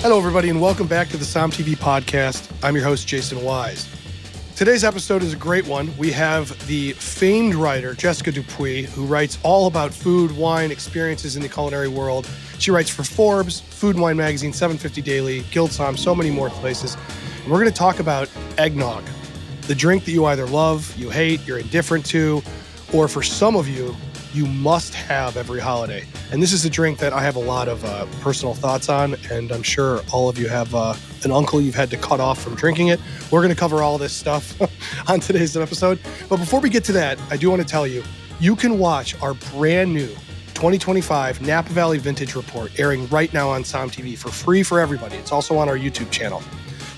Hello, everybody, and welcome back to the Som TV podcast. I'm your host, Jason Wise. Today's episode is a great one. We have the famed writer, Jessica Dupuis, who writes all about food, wine, experiences in the culinary world. She writes for Forbes, Food and Wine Magazine, 750 Daily, Guild Som, so many more places. And we're going to talk about eggnog, the drink that you either love, you hate, you're indifferent to, or for some of you, you must have every holiday. And this is a drink that I have a lot of personal thoughts on, and I'm sure all of you have an uncle you've had to cut off from drinking it. We're going to cover all this stuff on today's episode. But before we get to that, I do want to tell you, you can watch our brand new 2025 Napa Valley Vintage Report airing right now on Som TV for free for everybody. It's also on our YouTube channel.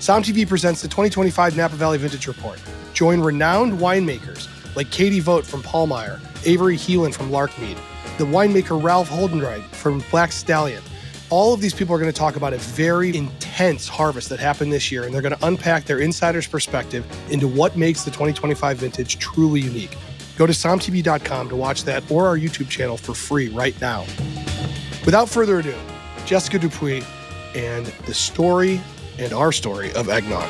Som TV presents the 2025 Napa Valley Vintage Report. Join renowned winemakers like Katie Vogt from Paulmeyer, Avery Heelan from Larkmead, the winemaker Ralph Holdenreid from Black Stallion. All of these people are going to talk about a very intense harvest that happened this year, and they're going to unpack their insider's perspective into what makes the 2025 vintage truly unique. Go to somtv.com to watch that or our YouTube channel for free right now. Without further ado, Jessica Dupuis and the story and our story of eggnog.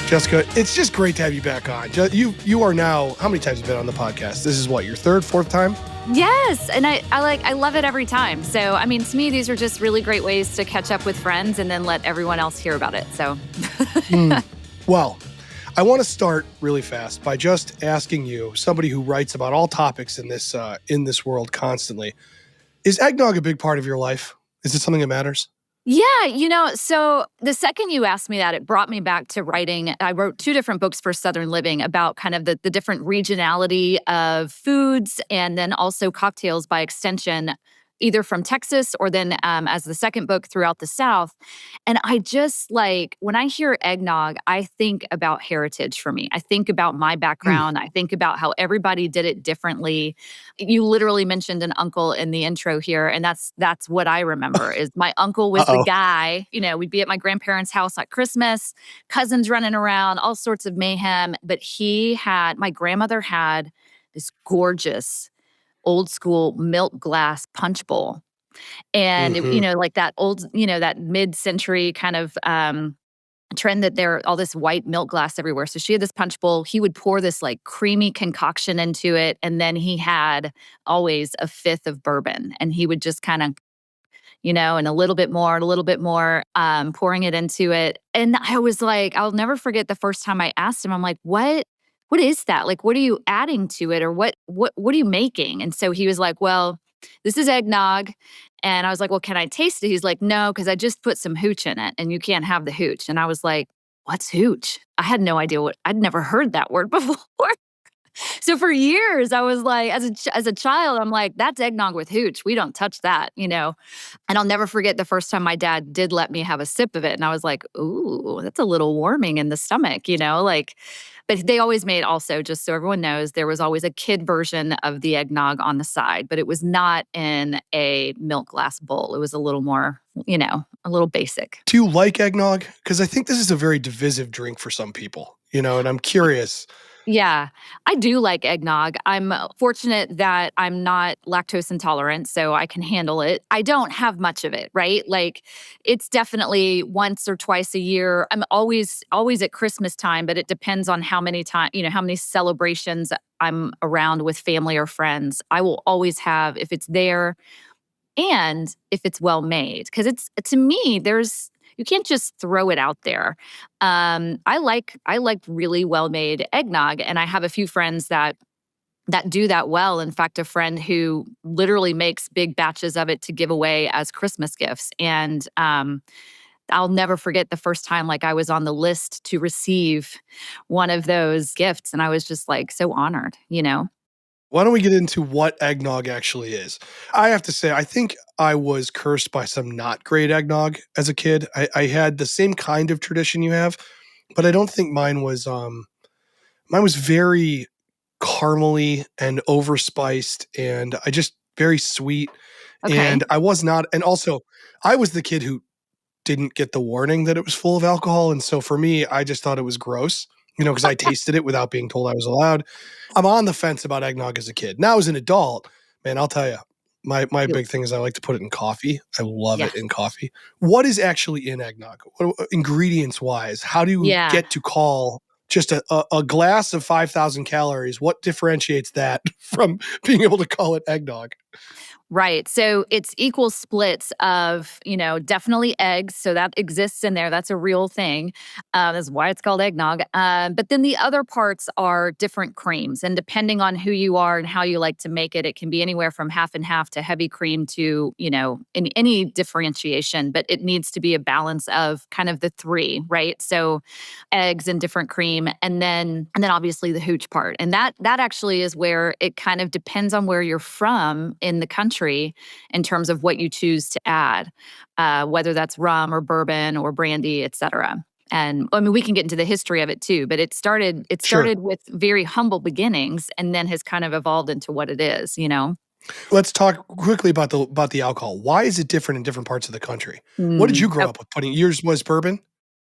Jessica, it's just great to have you back on. You are now, how many times have you been on the podcast? This is what, your third, fourth time? Yes, and I love it every time. So, I mean, to me, these are just really great ways to catch up with friends and then let everyone else hear about it. So, Well, I want to start really fast by just asking you, somebody who writes about all topics in this world constantly, is eggnog a big part of your life? Is it something that matters? Yeah, so the second you asked me that, it brought me back to writing. I wrote 2 different books for Southern Living about kind of the different regionality of foods and then also cocktails by extension, either from Texas or then as the second book throughout the South. And I just when I hear eggnog, I think about heritage for me. I think about my background. I think about how everybody did it differently. You literally mentioned an uncle in the intro here, and that's what I remember is my uncle was the guy, we'd be at my grandparents' house at Christmas, cousins running around, all sorts of mayhem. But my grandmother had this gorgeous old school milk glass punch bowl. And, like that old, that mid-century kind of trend that there all this white milk glass everywhere. So she had this punch bowl. He would pour this creamy concoction into it. And then he had always a 5th of bourbon. And he would just kind of, and a little bit more, pouring it into it. And I was like, I'll never forget the first time I asked him, I'm like, what is that? What are you adding to it? Or what are you making? And so he was like, well, this is eggnog. And I was like, well, can I taste it? He's like, no, because I just put some hooch in it and you can't have the hooch. And I was like, what's hooch? I had no idea I'd never heard that word before. So for years, I was like, as a child, I'm like, that's eggnog with hooch. We don't touch that, And I'll never forget the first time my dad did let me have a sip of it. And I was like, ooh, that's a little warming in the stomach, But they always made also, just so everyone knows, there was always a kid version of the eggnog on the side, but it was not in a milk glass bowl. It was a little more, a little basic. Do you like eggnog? Because I think this is a very divisive drink for some people, and I'm curious. Yeah, I do like eggnog. I'm fortunate that I'm not lactose intolerant, so I can handle it. I don't have much of it, right? It's definitely once or twice a year. I'm always at Christmas time, but it depends on how many how many celebrations I'm around with family or friends. I will always have, if it's there and if it's well made. Because to me, you can't just throw it out there. I like really well-made eggnog, and I have a few friends that do that well. In fact, a friend who literally makes big batches of it to give away as Christmas gifts. And I'll never forget the first time I was on the list to receive one of those gifts, and I was just so honored, Why don't we get into what eggnog actually is? I have to say, I think I was cursed by some not great eggnog as a kid. I had the same kind of tradition you have, but I don't think mine was very caramely and overspiced, and I just very sweet. Okay. And I was not, and also I was the kid who didn't get the warning that it was full of alcohol. And so for me, I just thought it was gross, because I tasted it without being told I was allowed. I'm on the fence about eggnog as a kid. Now as an adult, man, I'll tell you, My big thing is I like to put it in coffee. I love Yeah. it in coffee. What is actually in eggnog? Ingredients wise, how do you Yeah. get to call just a glass of 5,000 calories? What differentiates that from being able to call it eggnog? Right. So it's equal splits of, definitely eggs. So that exists in there. That's a real thing. That's why it's called eggnog. But then the other parts are different creams. And depending on who you are and how you like to make it, it can be anywhere from half and half to heavy cream to, any differentiation. But it needs to be a balance of kind of the three, right? So eggs and different cream, and then obviously the hooch part. And that actually is where it kind of depends on where you're from in the country in terms of what you choose to add, whether that's rum or bourbon or brandy, et cetera. And I mean, we can get into the history of it too, but it started Sure. with very humble beginnings and then has kind of evolved into what it is. Let's talk quickly about the alcohol. Why is it different in different parts of the country? What did you Mm. grow up with putting? Yours was bourbon?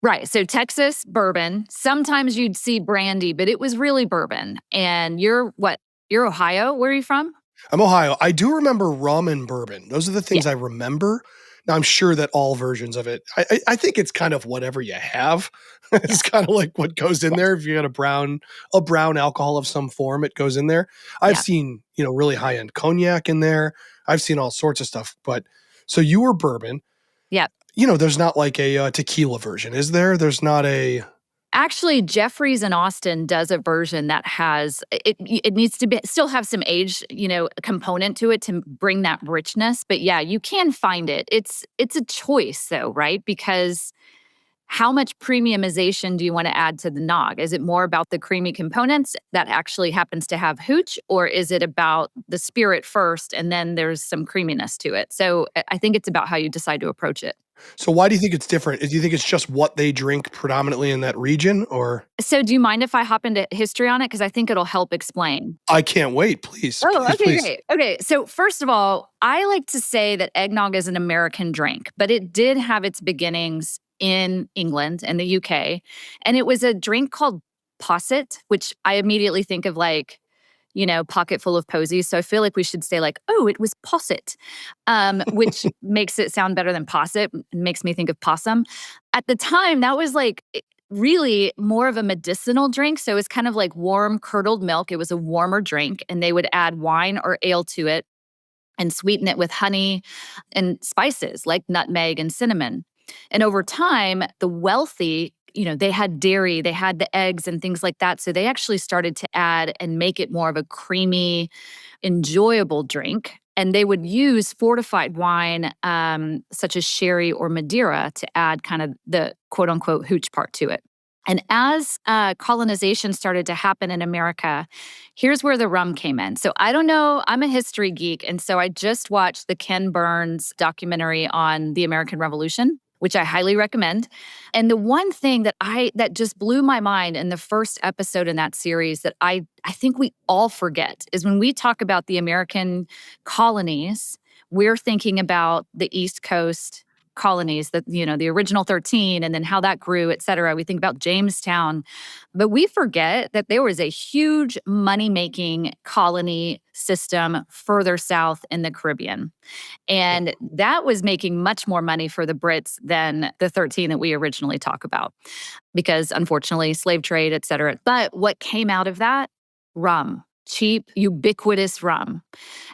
Right. So Texas, bourbon. Sometimes you'd see brandy, but it was really bourbon. And you're what? You're Ohio? Where are you from? I'm Ohio. I do remember rum and bourbon. Those are the Yeah. things I remember. Now I'm sure that all versions of it. I think it's kind of whatever you have. Yeah. It's kind of like what goes in Yes. there. If you got a brown alcohol of some form, it goes in there. I've Yeah. seen really high end cognac in there. I've seen all sorts of stuff. But so you were bourbon. Yeah. There's not like a tequila version, is there? There's not a. Actually, Jeffrey's in Austin does a version that has it. It needs to still have some age, component to it to bring that richness. But yeah, you can find it. It's a choice though, right? Because how much premiumization do you want to add to the nog? Is it more about the creamy components that actually happens to have hooch, or is it about the spirit first and then there's some creaminess to it? So I think it's about how you decide to approach it. So why do you think it's different? Do you think it's just what they drink predominantly in that region, or? So do you mind if I hop into history on it? Because I think it'll help explain. I can't wait. Please, Oh, please, okay, please. great. Okay, so first of all, I like to say that eggnog is an American drink, but it did have its beginnings in England and the UK. And it was a drink called posset, which I immediately think of like, pocket full of posies. So I feel like we should say like, oh, it was posset, which makes it sound better than posset, makes me think of possum. At the time, that was like really more of a medicinal drink. So it's kind of like warm curdled milk. It was a warmer drink, and they would add wine or ale to it and sweeten it with honey and spices like nutmeg and cinnamon. And over time, the wealthy, they had dairy, they had the eggs and things like that. So they actually started to add and make it more of a creamy, enjoyable drink. And they would use fortified wine, such as sherry or Madeira, to add kind of the quote unquote hooch part to it. And as colonization started to happen in America, here's where the rum came in. So I don't know, I'm a history geek. And so I just watched the Ken Burns documentary on the American Revolution, which I highly recommend. And the one thing that just blew my mind in the first episode in that series that I think we all forget is when we talk about the American colonies, we're thinking about the East Coast colonies, that the original 13, and then how that grew, et cetera. We think about Jamestown, but we forget that there was a huge money-making colony system further south in the Caribbean. And that was making much more money for the Brits than the 13 that we originally talk about, because unfortunately, slave trade, et cetera. But what came out of that? Rum. Cheap, ubiquitous rum.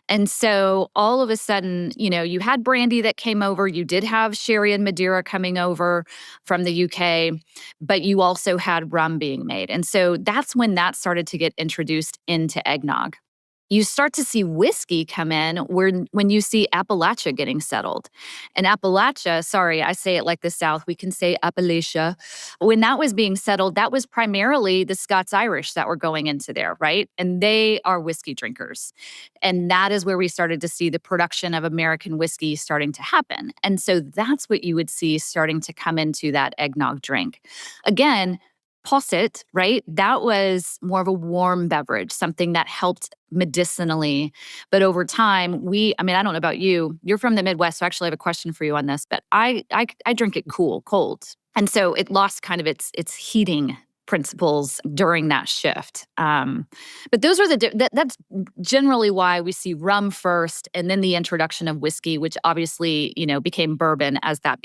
And so all of a sudden, you had brandy that came over. You did have sherry and Madeira coming over from the UK, but you also had rum being made. And so that's when that started to get introduced into eggnog. You start to see whiskey come in when you see Appalachia getting settled. And Appalachia, sorry, I say it like the South, we can say Appalachia. When that was being settled, that was primarily the Scots-Irish that were going into there, right? And they are whiskey drinkers. And that is where we started to see the production of American whiskey starting to happen. And so that's what you would see starting to come into that eggnog drink. Again, posset, right? That was more of a warm beverage, something that helped medicinally. But over time, I don't know about you. You're from the Midwest, so I actually have a question for you on this. But I drink it cold. And so it lost kind of its heating principles during that shift. But those are that's generally why we see rum first, and then the introduction of whiskey, which obviously became bourbon as that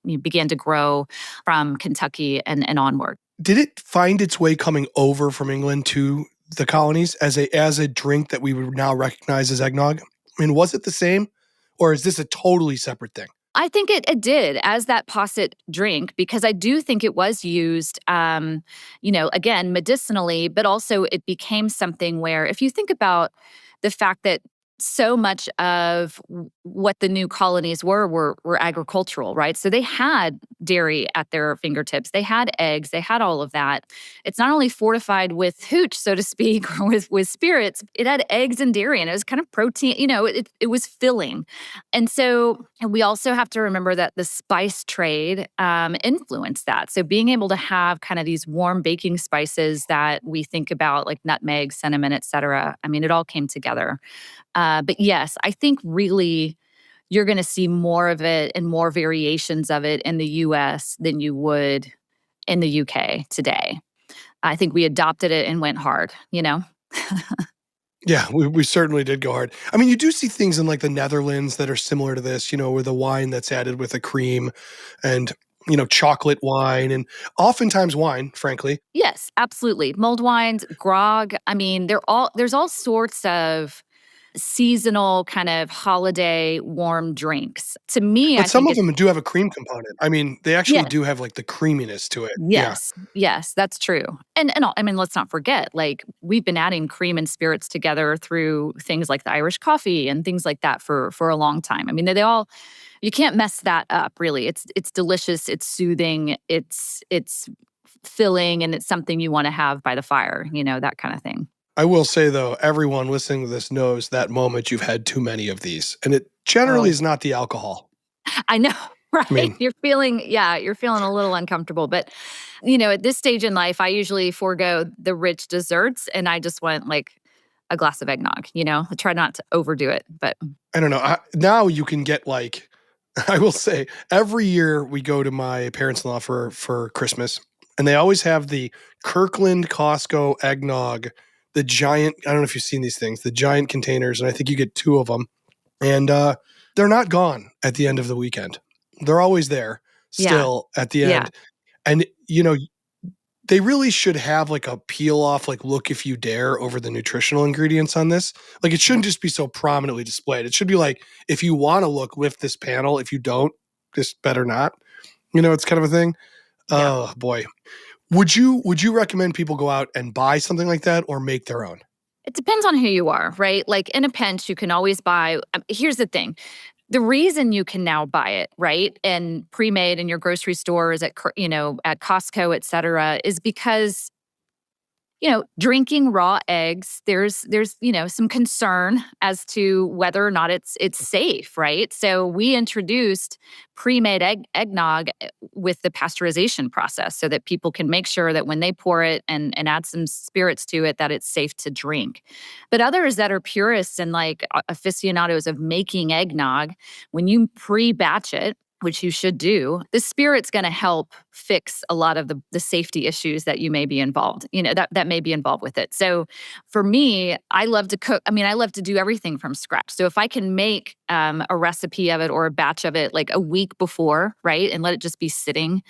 began to grow from Kentucky and onward. Did it find its way coming over from England to the colonies as a drink that we would now recognize as eggnog? I mean, was it the same, or is this a totally separate thing? I think it did as that posset drink, because I do think it was used, again, medicinally, but also it became something where, if you think about the fact that so much of what the new colonies were agricultural, right? So they had dairy at their fingertips. They had eggs. They had all of that. It's not only fortified with hooch, so to speak, or with spirits. It had eggs and dairy, and it was kind of protein. It was filling. And so we also have to remember that the spice trade influenced that. So being able to have kind of these warm baking spices that we think about, like nutmeg, cinnamon, et cetera. I mean, it all came together. But yes, I think really you're going to see more of it and more variations of it in the US than you would in the UK today. I think we adopted it and went hard. Yeah, we certainly did go hard. I mean, you do see things in like the Netherlands that are similar to this, where the wine that's added with a cream and, chocolate wine and oftentimes wine, frankly. Yes, absolutely. Mulled wines, grog. I mean, there's all sorts of seasonal kind of holiday warm drinks. To me, But I some think of them do have a cream component. I mean, they actually yeah, do have like the creaminess to it. Yeah. yes, that's true. And I mean, let's not forget, like we've been adding cream and spirits together through things like the Irish coffee and things like that for a long time. I mean, they all, you can't mess that up, really. It's delicious, it's soothing, it's filling, and it's something you want to have by the fire, that kind of thing. I will say, though, everyone listening to this knows that moment you've had too many of these. And it generally Oh, is not the alcohol. I know, I right? mean, You're feeling a little uncomfortable. But, at this stage in life, I usually forego the rich desserts and I just want like a glass of eggnog, I try not to overdo it. But I don't know. Now you can get like, I will say, every year we go to my parents-in-law for Christmas, and they always have the Kirkland Costco eggnog, the giant, I don't know if you've seen these things, the giant containers, and I think you get 2 of them. And they're not gone at the end of the weekend. They're always there yeah, still at the yeah. end. And, they really should have like a peel off, like look if you dare over the nutritional ingredients on this. Like it shouldn't just be so prominently displayed. It should be like, if you want to look, lift this panel. If you don't, just better not. It's kind of a thing. Yeah. Oh boy. Would you recommend people go out and buy something like that or make their own? It depends on who you are, right? Like in a pinch, you can always buy. Here's the thing. The reason you can now buy it, right, and pre-made in your grocery stores at Costco, et cetera, is because drinking raw eggs, there's some concern as to whether or not it's safe, right? So we introduced pre-made eggnog with the pasteurization process so that people can make sure that when they pour it and add some spirits to it, that it's safe to drink. But others that are purists and like aficionados of making eggnog, when you pre-batch it, which you should do, the spirit's going to help fix a lot of the safety issues that you may be involved, that may be involved with it. So for me, I love to cook. I mean, I love to do everything from scratch. So if I can make a recipe of it or a batch of it like a week before, right, and let it just be sitting.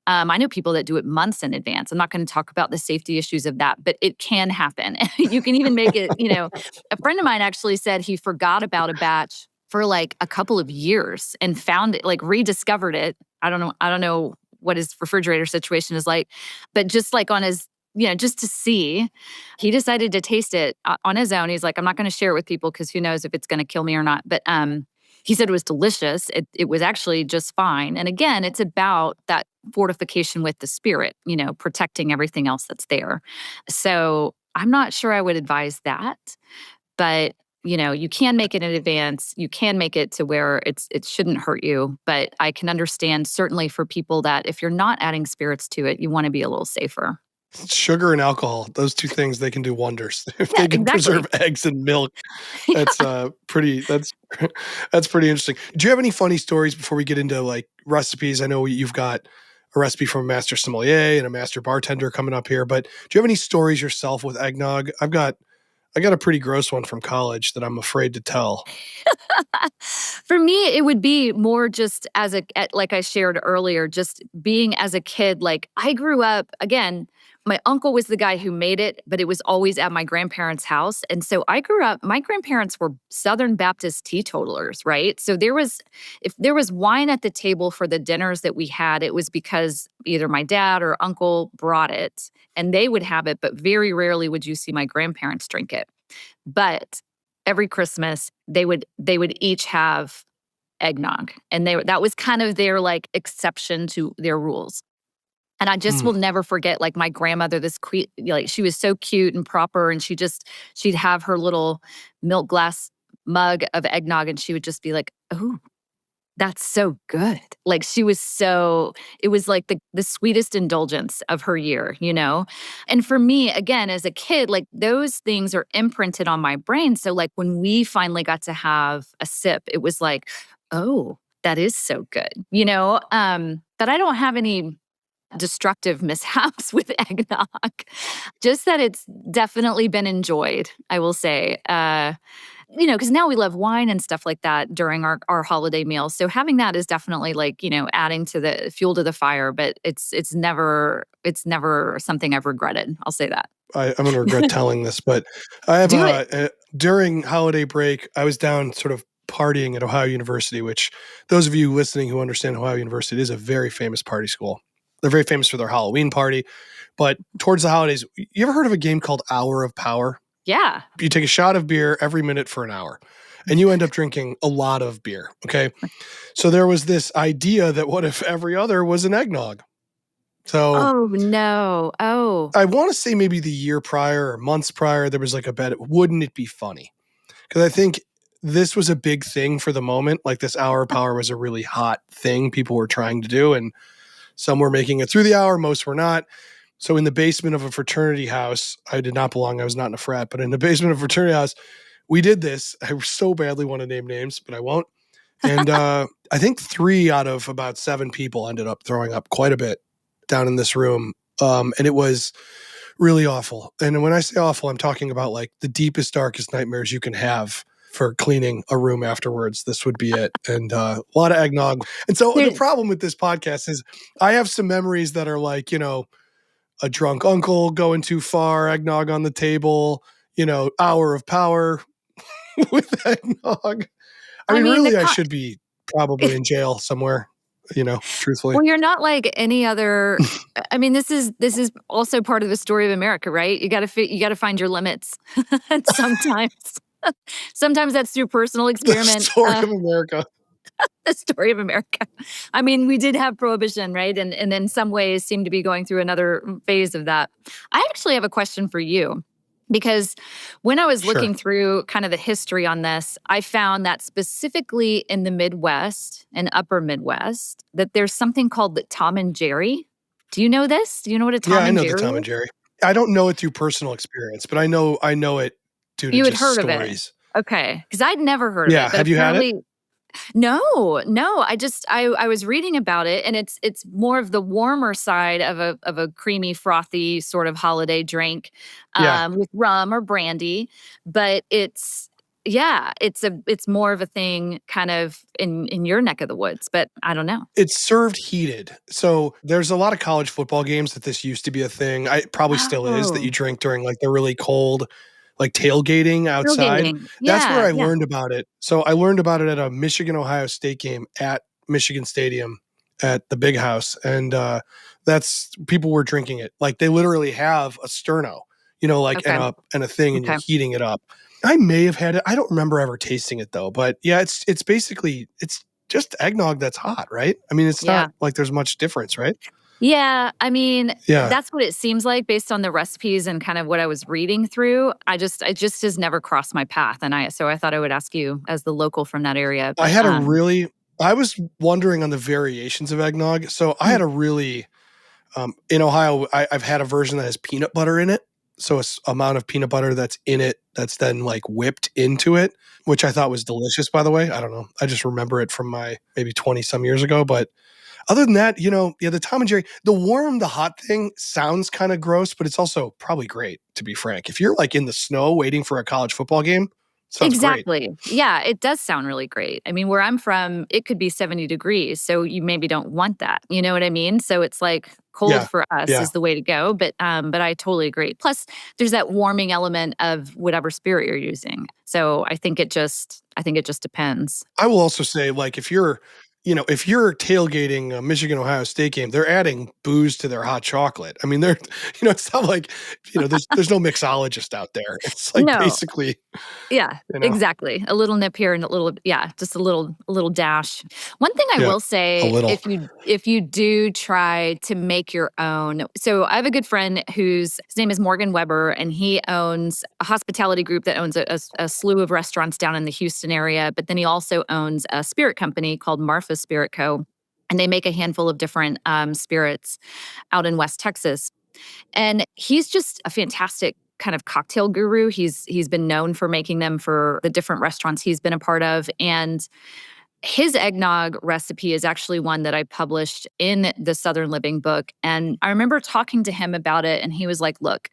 I know people that do it months in advance. I'm not going to talk about the safety issues of that, but it can happen. You can even make it, a friend of mine actually said he forgot about a batch for like a couple of years and found it, like rediscovered it. I don't know what his refrigerator situation is like, but just like on his, just to see, he decided to taste it on his own. He's like, I'm not going to share it with people because who knows if it's going to kill me or not. But he said it was delicious. It was actually just fine. And again, it's about that fortification with the spirit, protecting everything else that's there. So I'm not sure I would advise that, but you can make it in advance. You can make it to where it shouldn't hurt you. But I can understand certainly for people that if you're not adding spirits to it, you want to be a little safer. Sugar and alcohol, those 2 things, they can do wonders. If Yeah, they can exactly. preserve eggs and milk, Yeah. that's that's pretty interesting. Do you have any funny stories before we get into like recipes? I know you've got a recipe from a master sommelier and a master bartender coming up here. But do you have any stories yourself with eggnog? I got a pretty gross one from college that I'm afraid to tell. For me, it would be more just like I shared earlier, just being as a kid. Like I grew up, again, my uncle was the guy who made it, but it was always at my grandparents' house. And so I grew up, my grandparents were Southern Baptist teetotalers, right? So if there was wine at the table for the dinners that we had, it was because either my dad or uncle brought it and they would have it, but very rarely would you see my grandparents drink it. But every Christmas, they would each have eggnog, and that was kind of their like exception to their rules. And I just Hmm. will never forget, like my grandmother, like she was so cute and proper, and she'd have her little milk glass mug of eggnog, and she would just be like, "Oh, that's so good." Like it was like the sweetest indulgence of her year, you know? And for me, again, as a kid, like those things are imprinted on my brain. So like when we finally got to have a sip, it was like, oh, that is so good, you know? But I don't have any destructive mishaps with eggnog. Just that it's definitely been enjoyed, I will say. Because now we love wine and stuff like that during our holiday meals. So having that is definitely like, adding to the fuel to the fire, but it's never something I've regretted. I'll say that. I'm going to regret telling this, but I have Do it. during holiday break, I was down sort of partying at Ohio University, which those of you listening who understand Ohio University, it is a very famous party school. They're very famous for their Halloween party. But towards the holidays, you ever heard of a game called Hour of Power? Yeah. You take a shot of beer every minute for an hour, and you end up drinking a lot of beer, okay? So there was this idea that what if every other was an eggnog? So Oh, no. Oh. I want to say maybe the year prior or months prior, there was like a bet, wouldn't it be funny? Because I think this was a big thing for the moment. Like this hour of power was a really hot thing people were trying to do, and some were making it through the hour, most were not. So in the basement of a fraternity house, I did not belong. I was not in a frat, but in the basement of a fraternity house, we did this. I so badly want to name names, but I won't. And I think 3 out of about 7 people ended up throwing up quite a bit down in this room. And it was really awful. And when I say awful, I'm talking about like the deepest, darkest nightmares you can have for cleaning a room afterwards. This would be it. And a lot of eggnog. And so the problem with this podcast is I have some memories that are like, a drunk uncle going too far, eggnog on the table, hour of power with eggnog. I mean, really, I should be probably in jail somewhere, truthfully. Well, you're not like any other. I mean, this is also part of the story of America, right? You got to find your limits. And sometimes that's through personal experiment. The story of America. The story of America. I mean, we did have prohibition, right? And in some ways seem to be going through another phase of that. I actually have a question for you. Because when I was looking through kind of the history on this, I found that specifically in the Midwest and upper Midwest, that there's something called the Tom and Jerry. Do you know this? Do you know what a Tom and Jerry is? Yeah, I know the Tom and Jerry. I don't know it through personal experience, but I know it due to just stories. Of it. Okay. Because I'd never heard of it. Yeah, have you had it? No. I was reading about it, and it's more of the warmer side of a creamy, frothy sort of holiday drink, with rum or brandy. But it's more of a thing kind of in your neck of the woods, but I don't know. It's served heated. So there's a lot of college football games that this used to be a thing. It probably still is, that you drink during like the really cold, like tailgating outside. That's where I learned about it. So I learned about it at a Michigan-Ohio State game at Michigan Stadium at the Big House. And that's people were drinking it. Like they literally have a sterno, and a thing, and you're heating it up. I may have had it. I don't remember ever tasting it though. But yeah, it's basically, it's just eggnog that's hot, right? I mean, it's not like there's much difference, right? Yeah, I mean, that's what it seems like based on the recipes and kind of what I was reading through. It just has never crossed my path, and so I thought I would ask you as the local from that area. But, I was wondering on the variations of eggnog. So I had a really in Ohio, I've had a version that has peanut butter in it. So a amount of peanut butter that's in it that's then like whipped into it, which I thought was delicious. By the way, I don't know, I just remember it from my maybe 20 some years ago, but Other than that, the Tom and Jerry, the warm, the hot thing sounds kind of gross, but it's also probably great, to be frank. If you're like in the snow waiting for a college football game, sounds great. Exactly. Yeah, it does sound really great. I mean, where I'm from, it could be 70 degrees, so you maybe don't want that. You know what I mean? So it's like cold Yeah. for us Yeah. is the way to go, but I totally agree. Plus, there's that warming element of whatever spirit you're using. So I think it just depends. I will also say, like, if you're tailgating a Michigan Ohio State game, they're adding booze to their hot chocolate. I mean, they're, it's not like, there's no mixologist out there. It's like No, basically, yeah, you know, exactly. A little nip here and just a little dash. One thing I yeah, will a say, little. if you do try to make your own. So I have a good friend his name is Morgan Weber, and he owns a hospitality group that owns a slew of restaurants down in the Houston area. But then he also owns a spirit company called Marfa Spirit Co. And they make a handful of different spirits out in West Texas. And he's just a fantastic kind of cocktail guru. He's been known for making them for the different restaurants he's been a part of. And his eggnog recipe is actually one that I published in the Southern Living book. And I remember talking to him about it, and he was like, look,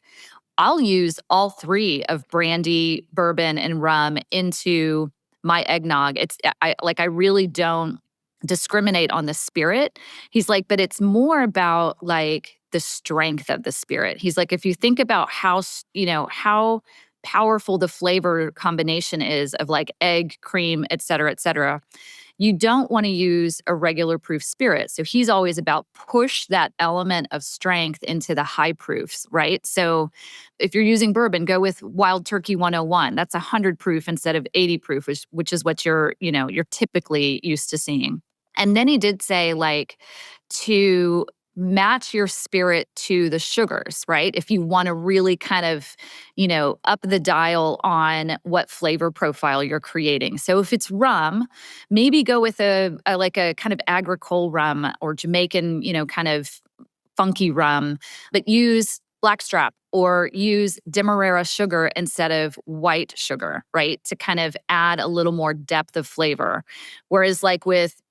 I'll use all three of brandy, bourbon, and rum into my eggnog. I really don't discriminate on the spirit. He's like, but it's more about like the strength of the spirit. He's like, if you think about how powerful the flavor combination is of like egg, cream, et cetera, you don't want to use a regular proof spirit. So he's always about push that element of strength into the high proofs, right? So if you're using bourbon, go with Wild Turkey 101. That's 100 proof instead of 80 proof, which is what you're typically used to seeing. And then he did say like to match your spirit to the sugars, right? If you want to really kind of, up the dial on what flavor profile you're creating. So if it's rum, maybe go with a kind of agricole rum or Jamaican, kind of funky rum, but use blackstrap or use demerara sugar instead of white sugar, right? To kind of add a little more depth of flavor. Whereas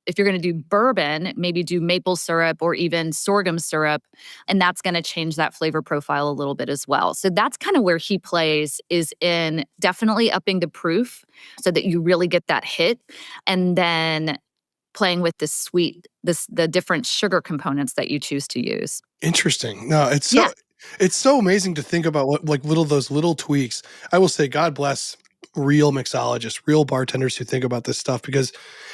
if you're going to do bourbon, maybe do maple syrup or even sorghum syrup, and that's going to change that flavor profile a little bit as well. So that's kind of where he plays, is in definitely upping the proof so that you really get that hit, and then playing with the different sugar components that you choose to use. Interesting. No, Yeah. it's so amazing to think about what like those little tweaks. I will say, God bless real mixologists, real bartenders who think about this stuff, because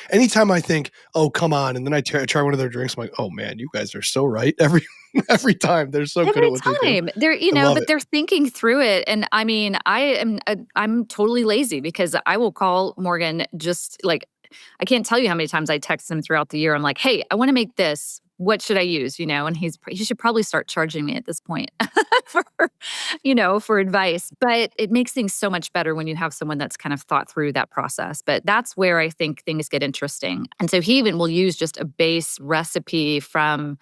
anytime I think, oh, come on, and then I try one of their drinks, I'm like, oh man, you guys are so right. Every time they're so good Every at what they do. time they're, I love but it. they're thinking through it. And I mean, I'm totally lazy because I will call Morgan just like, I can't tell you how many times I text him throughout the year. I'm like, hey, I want to make this. What should I use? And he should probably start charging me at this point for, for advice. But it makes things so much better when you have someone that's kind of thought through that process. But that's where I think things get interesting. And so he even will use just a base recipe from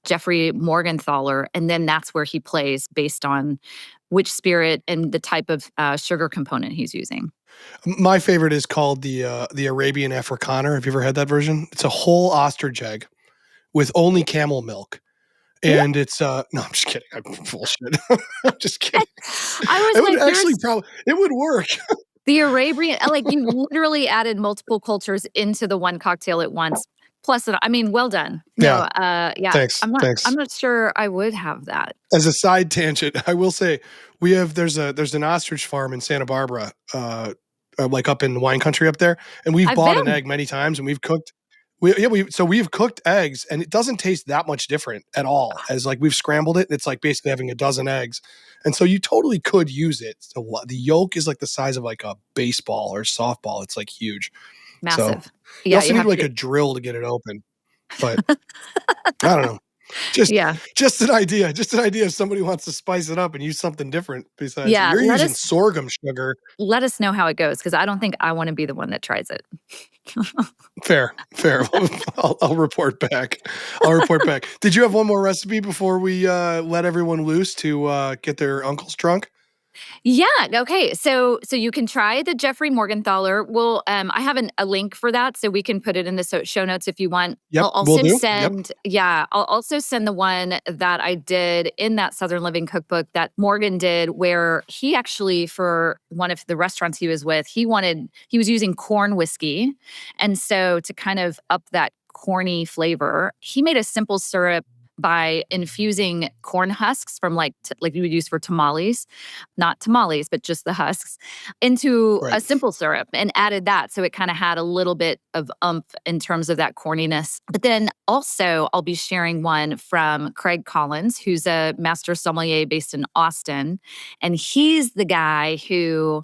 Jeffrey Morgenthaler, and then that's where he plays based on which spirit and the type of sugar component he's using. My favorite is called the Arabian Afrikaner. Have you ever had that version? It's a whole ostrich egg with only camel milk. What? And it's no, I'm just kidding. I'm bullshit. I'm just kidding. I was It would like, actually there's probably it would work. the Arabian, like you literally added multiple cultures into the one cocktail at once. Plus, I mean, well done. No, Yeah. yeah, Thanks. I'm Thanks. not sure I would have that. As a side tangent, I will say there's an ostrich farm in Santa Barbara, like up in the wine country up there, and we've I've bought an been. egg many times, and we've cooked. We've cooked eggs, and it doesn't taste that much different at all. As like we've scrambled it, and it's like basically having a dozen eggs, and so you totally could use it. So the yolk is like the size of like a baseball or softball. It's like huge. So Massive. you Yeah, also you need have to like get. a drill to get it open, but I don't know. Just Yeah, just an idea. Just an idea if somebody wants to spice it up and use something different besides yeah. you're using sorghum sugar. Let us know how it goes because I don't think I want to be the one that tries it. Fair, fair. I'll report back. I'll report back. Did you have one more recipe before we let everyone loose to get their uncles drunk? Yeah. Okay. So you can try the Jeffrey Morgenthaler. I have a link for that, so we can put it in the show notes if you want. Yep, I'll will also do. Yep. send, yeah, I'll also send the one that I did in that Southern Living cookbook that Morgan did, where he actually, for one of the restaurants he was with, he was using corn whiskey. And so to kind of up that corny flavor, he made a simple syrup by infusing corn husks from like you would use for tamales, not tamales, but just the husks, into Right. a simple syrup and added that. So it kind of had a little bit of oomph in terms of that corniness. But then also, I'll be sharing one from Craig Collins, who's a master sommelier based in Austin. And he's the guy who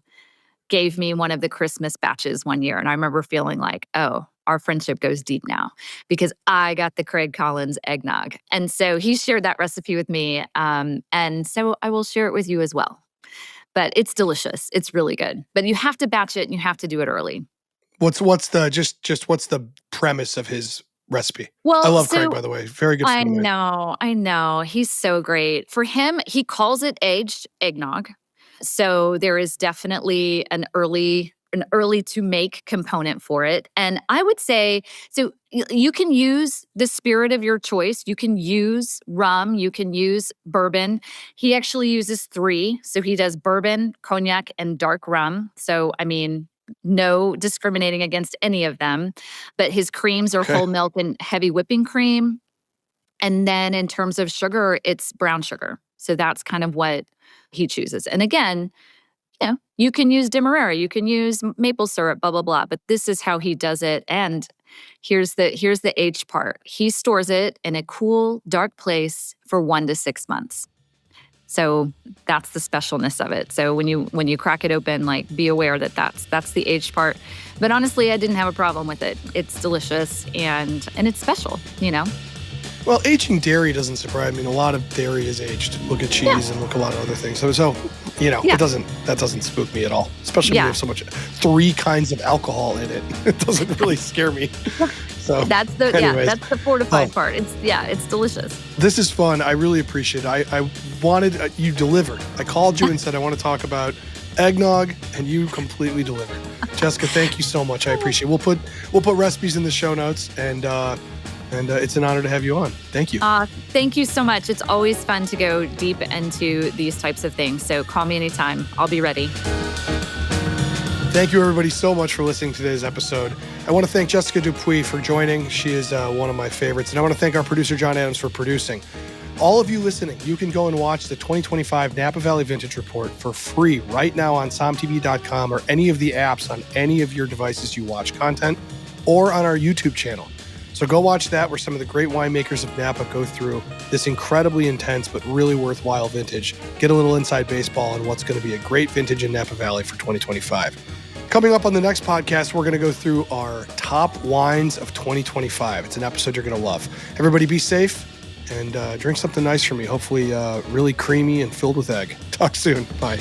gave me one of the Christmas batches one year. And I remember feeling like, oh, our friendship goes deep now because I got the Craig Collins eggnog. And so he shared that recipe with me. And so I will share it with you as well. But it's delicious. It's really good. But you have to batch it and you have to do it early. What's the premise of his recipe? Well, I love Craig, by the way. Very good I friend of mine. I know. He's so great. For him, he calls it aged eggnog. So there is definitely an early to make component for it. And I would say, so you can use the spirit of your choice. You can use rum, you can use bourbon. He actually uses 3. So he does bourbon, cognac, and dark rum. So, I mean, no discriminating against any of them. But his creams are whole milk and heavy whipping cream. And then in terms of sugar, it's brown sugar. So that's kind of what he chooses. And again, you can use Demerara, you can use maple syrup, blah, blah, blah. But this is how he does it. And here's the aged part. He stores it in a cool, dark place for 1 to 6 months. So that's the specialness of it. So when you crack it open, like, be aware that that's the aged part. But honestly, I didn't have a problem with it. It's delicious and it's special, Well, aging dairy doesn't surprise me. A lot of dairy is aged. Look at cheese and look at a lot of other things. So that doesn't spook me at all. Especially when you have so much 3 kinds of alcohol in it. It doesn't really scare me. So that's the fortified part. It's delicious. This is fun. I really appreciate it. I wanted you delivered. I called you and said I want to talk about eggnog, and you completely delivered. Jessica, thank you so much. I appreciate it. We'll put recipes in the show notes, and it's an honor to have you on. Thank you. Thank you so much. It's always fun to go deep into these types of things. So call me anytime. I'll be ready. Thank you, everybody, so much for listening to today's episode. I want to thank Jessica Dupuis for joining. She is one of my favorites. And I want to thank our producer, John Adams, for producing. All of you listening, you can go and watch the 2025 Napa Valley Vintage Report for free right now on somtv.com or any of the apps on any of your devices you watch content, or on our YouTube channel. So go watch that, where some of the great winemakers of Napa go through this incredibly intense but really worthwhile vintage. Get a little inside baseball on what's going to be a great vintage in Napa Valley for 2025. Coming up on the next podcast, we're going to go through our top wines of 2025. It's an episode you're going to love. Everybody be safe and drink something nice for me. Hopefully really creamy and filled with egg. Talk soon. Bye.